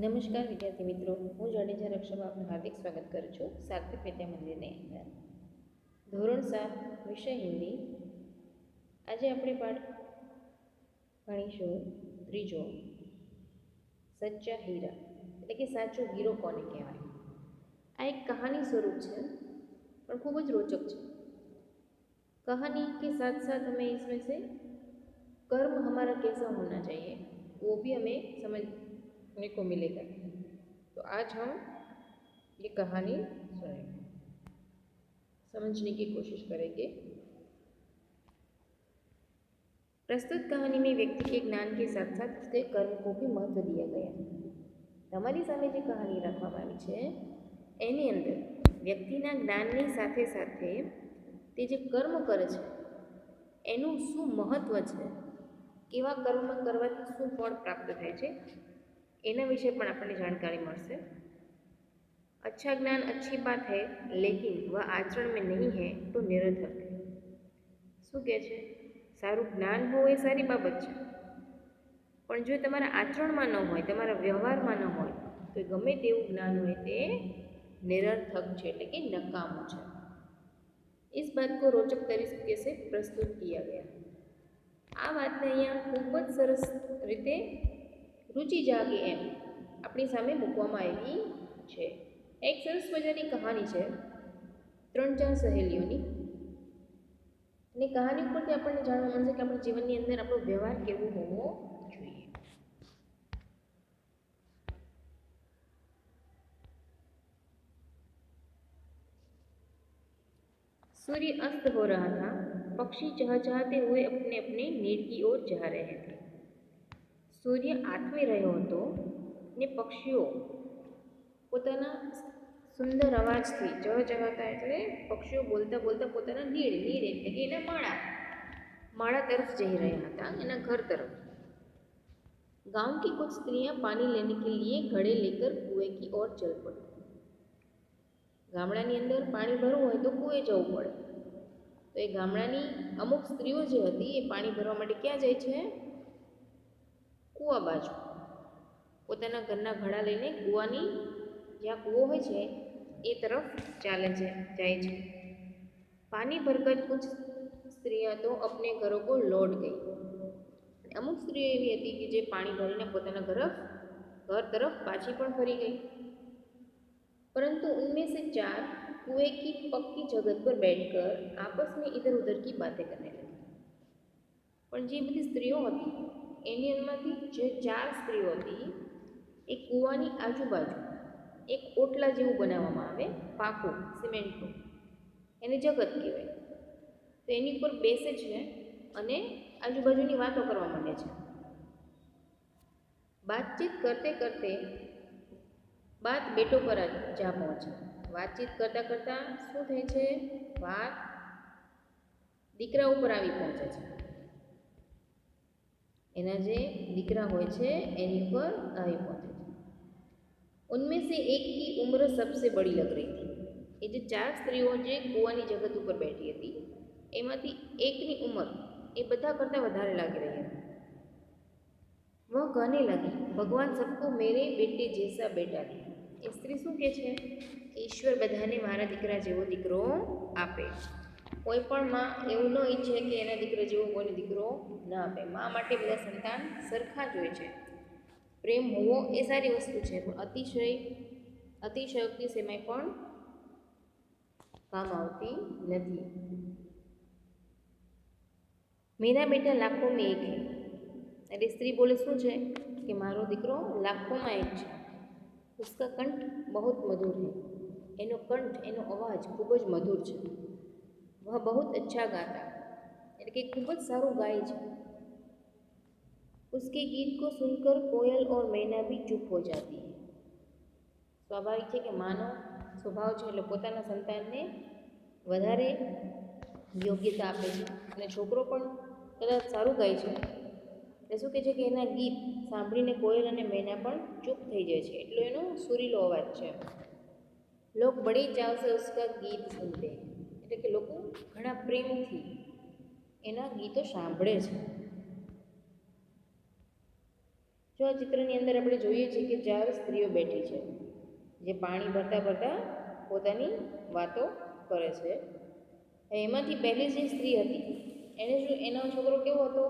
નમસ્કાર વિદ્યાર્થી મિત્રો, હું જાડેજા રક્ષામાં આપનું હાર્દિક સ્વાગત કરું છું સાર્થક વિદ્યા મંદિરની અંદર. ધોરણ 7 વિષય હિન્દી. આજે આપણે પાઠ ભણીશું ત્રીજો, સચ્ચા હીરા એટલે કે સાચો હીરો કોને કહેવાય. આ એક કહાની સ્વરૂપ છે પણ ખૂબ જ રોચક છે. कहानी के साथ साथ हमें इसमें से कर्म हमारा कैसा होना चाहिए वो भी हमें समझने को मिलेगा. तो आज हम ये कहानी सुनेंगे, समझने की कोशिश करेंगे. प्रस्तुत कहानी में व्यक्ति के ज्ञान के साथ साथ उसके कर्म को भी महत्व दिया गया. તમારી સામે જે કહાની રાખવામાં આવી છે એની અંદર વ્યક્તિના જ્ઞાનની સાથે સાથે તે જે કર્મ કરે છે એનું શું મહત્ત્વ છે, કેવા કર્મ કરવાથી શું ફળ પ્રાપ્ત થાય છે એના વિશે પણ આપણને જાણકારી મળશે. अच्छा ज्ञान अच्छी बात है लेकिन वह आचरण में नहीं है तो निरर्थक है. શું કહે છે? સારું જ્ઞાન હોય એ સારી બાબત છે, પણ જો તમારા આચરણમાં ન હોય, તમારા વ્યવહારમાં ન હોય તો ગમે તેવું જ્ઞાન હોય તે નિરર્થક છે એટલે કે નકામું છે. इस बात को रोचक तरीके से प्रस्तुत किया गया. આ વાતને અહીંયા ખૂબ જ સરસ રીતે રુચિ જાગે એમ આપણી સામે મૂકવામાં આવી છે. એક સરસ મજાની કહાની છે 3-4 સહેલીઓની, અને કહાની ઉપરથી આપણને જાણવા મળશે કે આપણા જીવનની અંદર આપણો વ્યવહાર કેવો હોવો જોઈએ. सूर्य अस्त हो रहा था. पक्षी चहचहाते हुए अपने अपने नीड की ओर जा रहे थे. સૂર્ય આથમી રહ્યો હતો ને પક્ષીઓ પોતાના સુંદર અવાજથી, ચહચહાતા એટલે પક્ષીઓ બોલતા બોલતા પોતાના નીડ એટલે કે એના માળા તરફ જઈ રહ્યા હતા, એના ઘર તરફ. गांव की कुछ स्त्रियां पानी लेने के लिए घड़े लेकर कुएं की ओर चल पड़ी. ગામડાની અંદર પાણી ભરવું હોય તો કૂએ જવું પડે. તો એ ગામડાની અમુક સ્ત્રીઓ જે હતી એ પાણી ભરવા માટે ક્યાં જાય છે? કૂવા બાજુ. પોતાના ઘરના ઘડા લઈને કૂવાની, જ્યાં કૂવો હોય છે એ તરફ જાય છે. પાણી ભરકર કુછ સ્ત્રીઓ તો અપને ઘરો કો લौट ગઈ. અમુક સ્ત્રીઓ એવી હતી કે જે પાણી ભરીને પોતાના ઘર તરફ પાછી પણ ફરી ગઈ. परंतु उनमें से 4 कुएं की पक्की जगह पर बैठकर आपस में इधर उधर की बातें करने लगी. પણ જે બધી સ્ત્રીઓ હતી એની અંદરમાંથી જે 4 સ્ત્રીઓ હતી એ કૂવાની આજુબાજુ એક ઓટલા જેવું બનાવવામાં આવે, પાકું સિમેન્ટનું, એને જગત કહેવાય. તો એની ઉપર બેસે છે અને આજુબાજુની વાતો કરવા માંડે છે. बातचीत करते करते बात बेटो पर जा पहुंची. વાતચીત કરતાં કરતાં શું થાય છે? વાત દીકરા ઉપર આવી પહોંચે છે. એના જે દીકરા હોય છે એની ઉપર આવી પહોંચે છે. उनमें से एक की उम्र सबसे बड़ी लग रही थी. એ જે 4 સ્ત્રીઓ જે કૂવાની જગત ઉપર બેઠી હતી એમાંથી એકની ઉંમર એ બધા કરતાં વધારે લાગી રહી હતી. वह कहने लगी भगवान सबको मेरे बेटे जैसा बेटा दे. એ સ્ત્રી શું કહે છે? ઈશ્વર બધાને મારા દીકરા જેવો દીકરો આપે. કોઈ પણ માં એવું ન ઈચ્છે કે એના દીકરા જેવો કોઈને દીકરો ન આપે. મા માટે બધા સંતાન સરખા જ હોય છે. પ્રેમ હોવો એ સારી વસ્તુ છે, પણ અતિશયોક્તિ સમય પણ કામ આવતી નથી. મેરા બેટા લાખો મેં એક હૈ. એટલે સ્ત્રી બોલે શું છે કે મારો દીકરો લાખોમાં એક છે. उसका कंठ बहुत मधुर है. એનો કંઠ, એનો અવાજ ખૂબ જ મધુર છે. વહ बहुत अच्छा गाता. એટલે કે ખૂબ જ સારું ગાય છે. उसके गीत को सुनकर कोयल और मैना भी चुप हो जाती है. સ્વાભાવિક છે કે માનો સ્વભાવ છે એટલે પોતાના સંતાનને વધારે યોગ્યતા આપે છે, અને છોકરો પણ કદાચ સારું ગાય છે એટલે શું કહે છે કે એના ગીત સાંભળીને કોયલ અને મેના પણ ચૂપ થઈ જાય છે. એટલો એનો સુરીલો અવાજ છે. લોક બડી ચાવ સે ઉસકા ગીત સુનતે. એટલે કે લોકો ઘણા પ્રેમથી એના ગીતો સાંભળે છે. જો આ ચિત્રની અંદર આપણે જોઈએ છીએ કે 4 સ્ત્રીઓ બેઠી છે, જે પાણી ભરતા ભરતા પોતાની વાતો કરે છે. એમાંથી પહેલી જે સ્ત્રી હતી એનો છોકરો કેવો હતો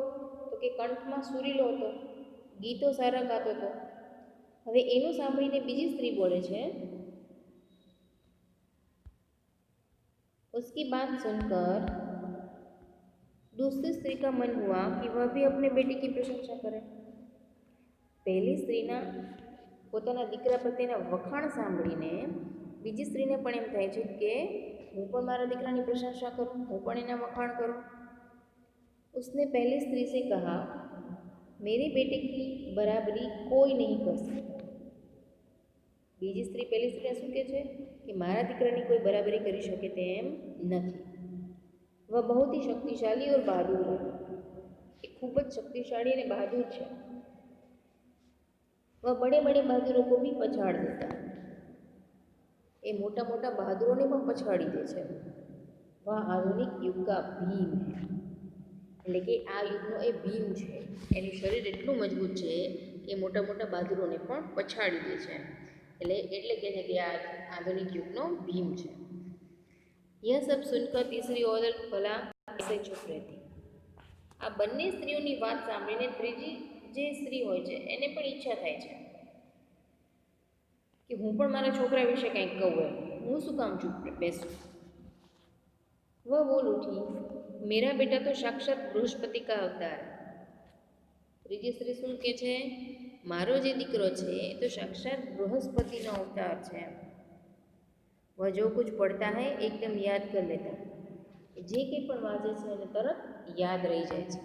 તો કે કંઠમાં સુરીલો હતો, ગીતો સારા ગાતો હતો. હવે એનું સાંભળીને બીજી સ્ત્રી બોલે છે, उसकी बात सुनकर दूसरी स्त्री का मन हुआ कि वह भी अपने बेटे की प्रशंसा करे. પહેલી સ્ત્રીના પોતાના દીકરા પ્રત્યેના વખાણ સાંભળીને બીજી સ્ત્રીને પણ એમ થાય છે કે હું પણ મારા દીકરાની પ્રશંસા કરું, હું પણ એના વખાણ કરું. उसने पहली स्त्री से कहा, मेरे बेटे की बराबरी कोई नहीं कर सकता. બીજી સ્ત્રી પહેલી સ્ત્રીને શું કહે છે કે મારા દીકરાની કોઈ બરાબરી કરી શકે તેમ નથી. वह बहुत ही शक्तिशाली और बहादुर है. એ ખૂબ જ શક્તિશાળી અને બહાદુર છે. वह बड़े बड़े बहादुरों को भी पछाड़ देता है. એ મોટા મોટા બહાદુરોને પણ પછાડી દે છે. वह आधुनिक युग का भीम है. એટલે કે આ યુગનો એ ભીમ છે. એનું શરીર એટલું મજબૂત છે કે મોટા મોટા બહાદુરોને પણ પછાડી દે છે. એટલે કહે છે કે આ આધુનિક યુગનો ભીમ છે. यह सब सुनकर तीसरी औरत भला ऐसे चुप रहती. આ બંને સ્ત્રીઓની વાત સાંભળીને ત્રીજી જે સ્ત્રી હોય છે એને પણ ઈચ્છા થાય છે કે હું પણ મારા છોકરા વિશે કંઈક કહું, હું શું કામ ચૂપ બેસું. वह बोल उठी, मेरा बेटा तो साक्षात बृहस्पति का अवतार. ત્રીજી સ્ત્રી શું કહે છે, મારો જે દીકરો છે એ તો સાક્ષાત બૃહસ્પતિનો અવતાર છે. वह जो कुछ पढ़ता है एकदम याद कर लेता है. જે કંઈ પણ વાંચે છે એને તરત યાદ રહી જાય છે.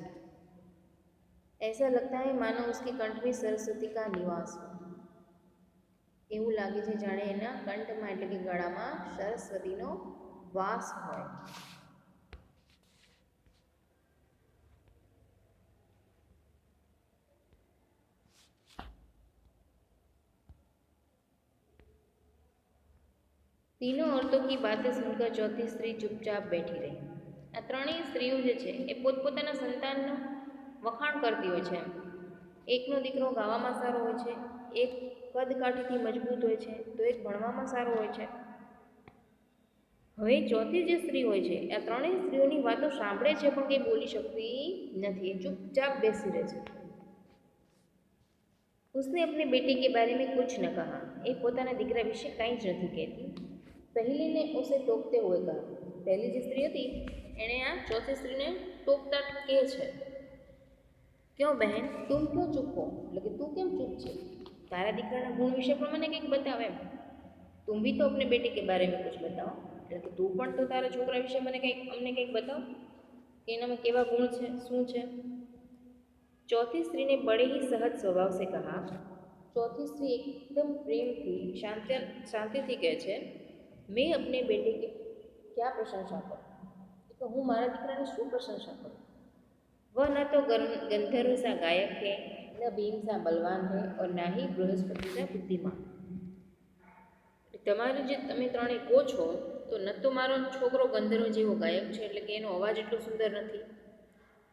ऐसा लगता है मानो उसके कंठ में सरस्वती का निवास हो. એવું લાગે છે જાણે એના કંઠમાં એટલે કે ગળામાં સરસ્વતીનો વાસ હોય. तीनों औरतों की बातें सुनकर चौथी स्त्री चुपचाप बैठी रही. આ ત્રણેય સ્ત્રીઓ જે છે એ પોતપોતાના સંતાનનું વખાણ કરતી હોય છે. એકનો દીકરો ગાવામાં સારો હોય છે, એક કદ કાઠીથી મજબૂત હોય છે, તો એક ભણવામાં સારો હોય છે. હવે ચોથી જે સ્ત્રી હોય છે આ ત્રણેય સ્ત્રીઓની વાતો સાંભળે છે પણ કંઈ બોલી શકતી નથી, એ ચૂપચાપ બેસી રહે છે. उसने अपने बेटे के बारे में कुछ न कहा. એ પોતાના દીકરા વિશે કંઈ જ નથી કહેતી. પહેલી ને ઉસે ટોકતે હુએ કહા. પહેલી જે સ્ત્રી હતી એણે આ ચોથી સ્ત્રીને ટોકતા કહે છે, ક્યો બહેન તુમ ક્યો ચૂપ હો. એટલે કે તું કેમ ચૂપ છે, તારા દીકરાના ગુણ વિશે પણ મને કંઈક બતાવ એમ. તુમ ભી તો अपने बेटे के बारे में कुछ बताओ. એટલે કે તું પણ તો તારા છોકરા વિશે અમને કંઈક બતાવ કે એનામાં કેવા ગુણ છે, શું છે. चौथी स्त्री ने बड़े ही सहज स्वभाव से कहा. चौथी स्त्री एकदम प्रेमથી શાંતિથી કહે છે, मैं अपने बेटे की क्या प्रशंसा करूं. तो હું મારા દીકરાની શું પ્રશંસા કરું. वह न तो गंधर्व सा गायक है, न भीम सा बलवान है और ना ही बृहस्पति सा बुद्धिमान. તમારે જે તમે ત્રણે કહો છો તો ન તો મારો છોકરો ગંધર્વ જેવો ગાયક છે, એટલે કે એનો અવાજ એટલો સુંદર નથી,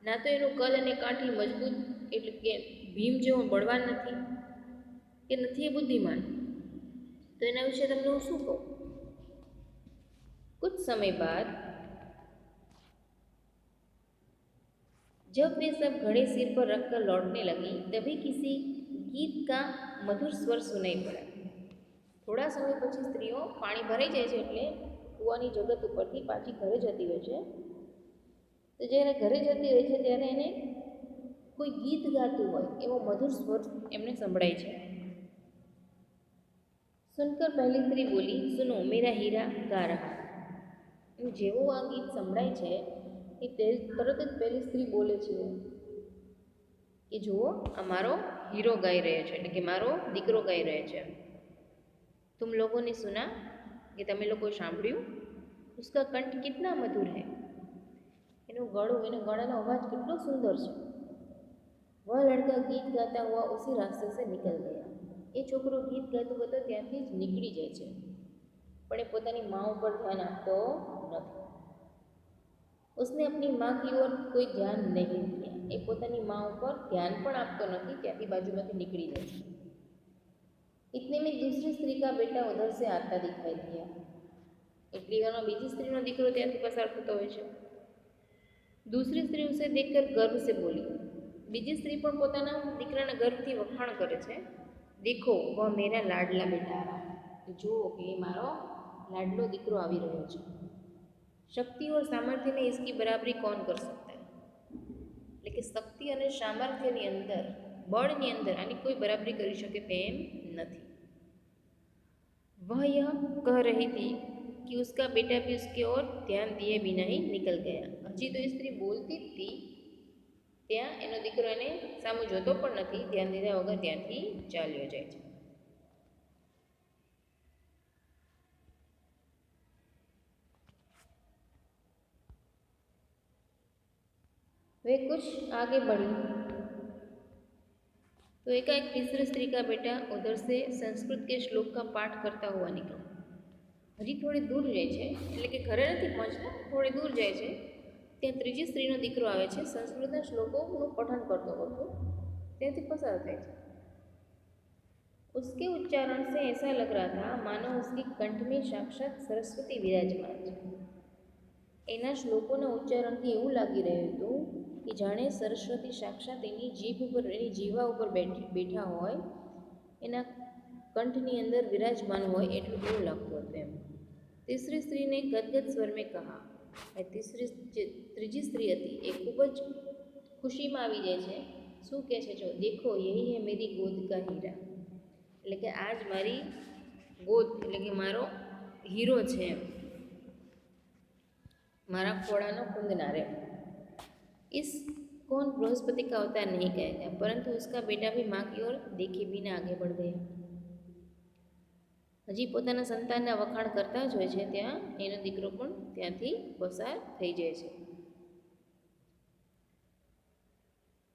ના તો એનું કદ અને કાઠી મજબૂત એટલે કે ભીમ જેવો બળવાન નથી, કે નથી એ બુદ્ધિમાન. તો એના વિશે તમને હું શું કહું. कुछ समय बाद जब वे सब घड़े सिर पर रखकर लौटने लगी तभी किसी गीत का मधुर स्वर सुनाई पड़ा. થોડા સમય પછી સ્ત્રીઓ પાણી ભરાઈ જાય છે એટલે કૂવાની જગત ઉપરથી પાછી ઘરે જતી હોય છે. તો જ્યારે ઘરે જતી હોય છે ત્યારે એને કોઈ ગીત ગાતું હોય એવો મધુર સ્વર એમને સંભળાય છે. સુનકર પહેલી સ્ત્રી બોલી, સુનો મેરા હીરા ગા રહા. જેવું આ ગીત સંભળાય છે એ તરત જ પહેલી સ્ત્રી બોલે છે કે જુઓ આ મારો હીરો ગાઈ રહ્યો છે, એટલે કે મારો દીકરો ગાઈ રહ્યો છે. तुम लोगों ने सुना, કે તમે લોકો સાંભળ્યું, उसका कंठ कितना मधुर है. એનું ગળું, એનો ગળાનો અવાજ કેટલો સુંદર છે. वह लड़का गीत गाता हुआ उसी रास्ते से निकल गया. એ છોકરો ગીત ગાતો ગાતો ત્યાંથી જ નીકળી જાય છે, પણ એ પોતાની મા ઉપર ધ્યાન આપતો નથી. उसने अपनी माँ की ओर कोई ध्यान नहीं दिया। એ પોતાની માँ ઉપર ધ્યાન પણ આપતો નથી, ત્યાંથી બાજુમાંથી નીકળી જાય છે। इतने में दूसरी स्त्री का बेटा उधर से आता दिखाई दिया। એટલી વારમાં બીજી સ્ત્રીનો દીકરો ત્યાંથી પસાર થતો હોય છે। दूसरी स्त्री उसे देखकर गर्व से बोली। બીજી સ્ત્રી પણ પોતાના દીકરાના ગર્વથી વખાણ કરે છે। देखो वह मेरा लाडला बेटा आ रहा है। જુઓ કે મારો લાડલો દીકરો આવી રહ્યો છે। शक्ति और सामर्थ्य में इसकी बराबरी कौन कर सकता है? એટલે કે શક્તિ અને સામર્થ્યની અંદર, બળની અંદર આની કોઈ બરાબરી કરી શકે તેમ નથી। वह यह कह रही थी कि उसका बेटा भी उसकी ओर ध्यान दिए बिना ही निकल गया। હજી તો એ સ્ત્રી બોલતી જ હતી, ત્યાં એનો દીકરો એને સામું જોતો પણ નથી, ધ્યાન દીધા વગર ત્યાંથી ચાલ્યો જાય છે। वे कुछ आगे बढ़ी तो एकाएक तीसरी स्त्री का बेटा उधर से संस्कृत के श्लोक का पाठ करता हुआ निकला। हजी थोड़ी दूर जाए छे, એટલે કે ઘરે નથી પહોંચતા, થોડી દૂર જાય છે, ત્યાં ત્રીજી સ્ત્રીનો દીકરો આવે છે, સંસ્કૃતના શ્લોકોનું પઠન કરતો કરતો ત્યાંથી પસાર થાય છે। उसके उच्चारण से ऐसा लग रहा था मानो उसकी कंठ में साक्षात सरस्वती विराजमान है। એના શ્લોકોના ઉચ્ચારણથી એવું લાગી રહ્યું હતું કે જાણે સરસ્વતી સાક્ષાત એની જીભ ઉપર, એની જીવા ઉપર બેઠા હોય, એના કંઠની અંદર વિરાજમાન હોય એટલું એવું લાગતું હતું એમ। तीसरी स्त्री ने गदगद स्वर में कहा। ત્રીજી સ્ત્રી હતી એ ખૂબ જ ખુશીમાં આવી જાય છે। શું કહે છે? જો દેખો यही है मेरी गोद का हीरा। એટલે કે આજ મારી ગોદ એટલે કે મારો હીરો છે, मारा खोड़ानो कुंदनारे। इस कौन बृहस्पति का अवतार नहीं कहता, परंतु उसका बेटा भी माँ की ओर देखे बिना आगे बढ़ गया। हजी पोताना संतानना वखाण करता ज होय छे, त्यां एनो दीकरो पण त्यांथी पसार थई जाय छे।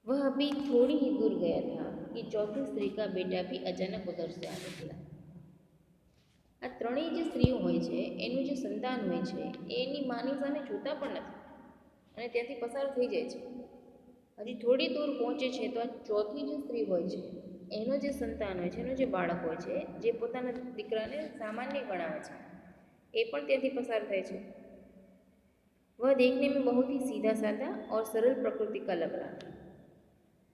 वह अभी थोड़ी ही दूर गया था कि चौथी स्त्री का बेटा भी अचानक उधर से आ निकला। આ ત્રણેય જે સ્ત્રીઓ હોય છે એનું જે સંતાન હોય છે એ એની માની સામે જોતા પણ નથી અને ત્યાંથી પસાર થઈ જાય છે। હજી થોડી દૂર પહોંચે છે તો આ ચોથી જે સ્ત્રી હોય છે એનો જે સંતાન હોય છે, એનો જે બાળક હોય છે, જે પોતાના દીકરાને સામાન્ય ગણાવે છે, એ પણ ત્યાંથી પસાર થાય છે। वह देखने में बहुत ही सीधा साधा और सरल प्रकृति का लग रहा था।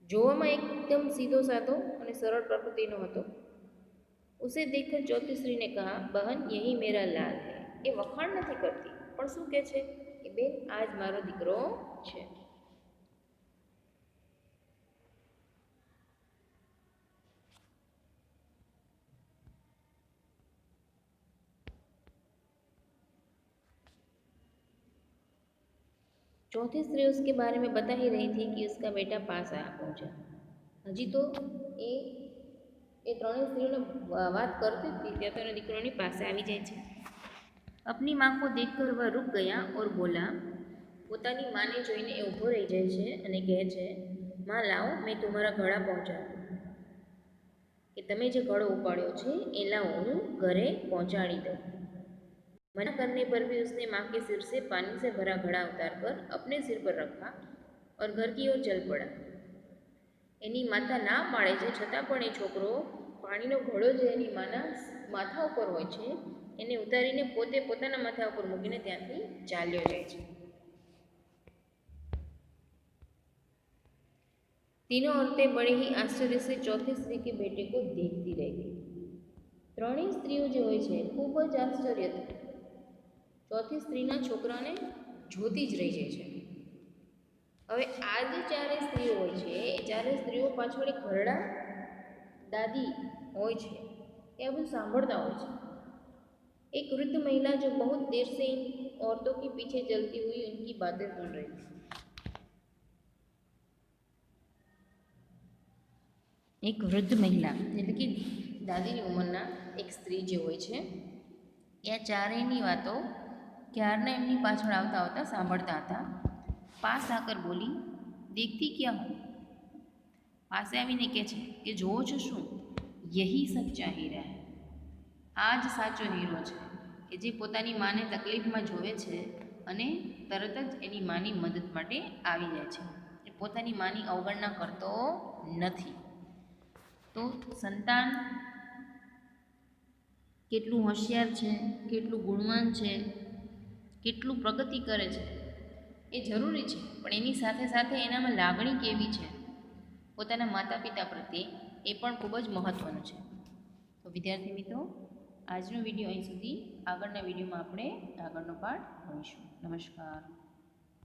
જોવામાં એકદમ સીધો સાધો અને સરળ પ્રકૃતિનો હતો। उसे देखकर चौथी स्त्री ने कहा, बहन यही मेरा लाल है। એ વખાણ નથી કરતી પણ શું કહે છે કે બેન આજ મારો દીકરો છે। चौथी स्त्री उसके बारे में बता ही रही थी कि उसका बेटा पास आ पहुंचा। हजी तो ये ત્રણેય સ્ત્રીઓને વાત કરતી હતી ત્યાં તો એના દીકરોની પાસે આવી જાય છે। अपनी माँ को देखकर वह रुक गया और बोला। પોતાની માને જોઈને એ ઊભો રહી જાય છે અને કહે છે, માં લાવો મેં તમારા ઘડા પહોંચાડું, કે તમે જે ઘડો ઉપાડ્યો છે એ લાવો હું ઘરે પહોંચાડી દઉં। मना करने पर भी उसने माँ के सिर से पानी से भरा घड़ा उतार कर अपने सिर पर रखा और घर की ओर चल पड़ा। એની માતા ના પાડે છે છતાં પણ એ છોકરો પાણીનો ઘડો જે એની માના માથા ઉપર હોય છે એને ઉતારીને પોતે પોતાના માથા ઉપર મૂકીને ત્યાંથી ચાલ્યો જાય છે। तीनों औरतें बड़े ही आश्चर्य से चौथी स्त्री के बेटे को देखती रह गई। ત્રણેય સ્ત્રીઓ જે હોય છે ખૂબ જ આશ્ચર્ય થાય, ચોથી સ્ત્રીના છોકરાને જોતી જ રહી જાય છે। હવે આ જે ચારેય સ્ત્રીઓ હોય છે એ ચારેય સ્ત્રીઓ પાછળ એક ઘરડા દાદી હોય છે, એ આ બધું સાંભળતા હોય છે। एक वृद्ध महिला जो बहुत देर से इन औरतों के पीछे चलती हुई उनकी बातें सुन रही थी। एक वृद्ध महिला એટલે કે દાદીની ઉંમરના એક સ્ત્રી જે હોય છે એ આ ચારેયની વાતો ક્યારના એમની પાછળ આવતા આવતા સાંભળતા હતા। पास आकर बोली, देखती क्या हो? પાસે આવીને કહે છે કે જોવો છો શું? यही सच्चा हीरा है। આ જ સાચો હીરો છે કે જે પોતાની માને તકલીફમાં જોવે છે અને તરત જ એની માની મદદ માટે આવી જાય છે. એ પોતાની માની અવગણના કરતો નથી. તો સંતાન કેટલું હોશિયાર છે, કેટલું ગુણવાન છે, કેટલું પ્રગતિ કરે છે એ જરૂરી છે, પણ એની સાથે સાથે એનામાં લાગણી કેવી છે પોતાના માતા પિતા પ્રત્યે એ પણ ખૂબ જ મહત્ત્વનું છે. તો વિદ્યાર્થી મિત્રો, આજનો વિડીયો અહીં સુધી. આગળના વિડીયોમાં આપણે આગળનો પાઠ ભણીશું. નમસ્કાર.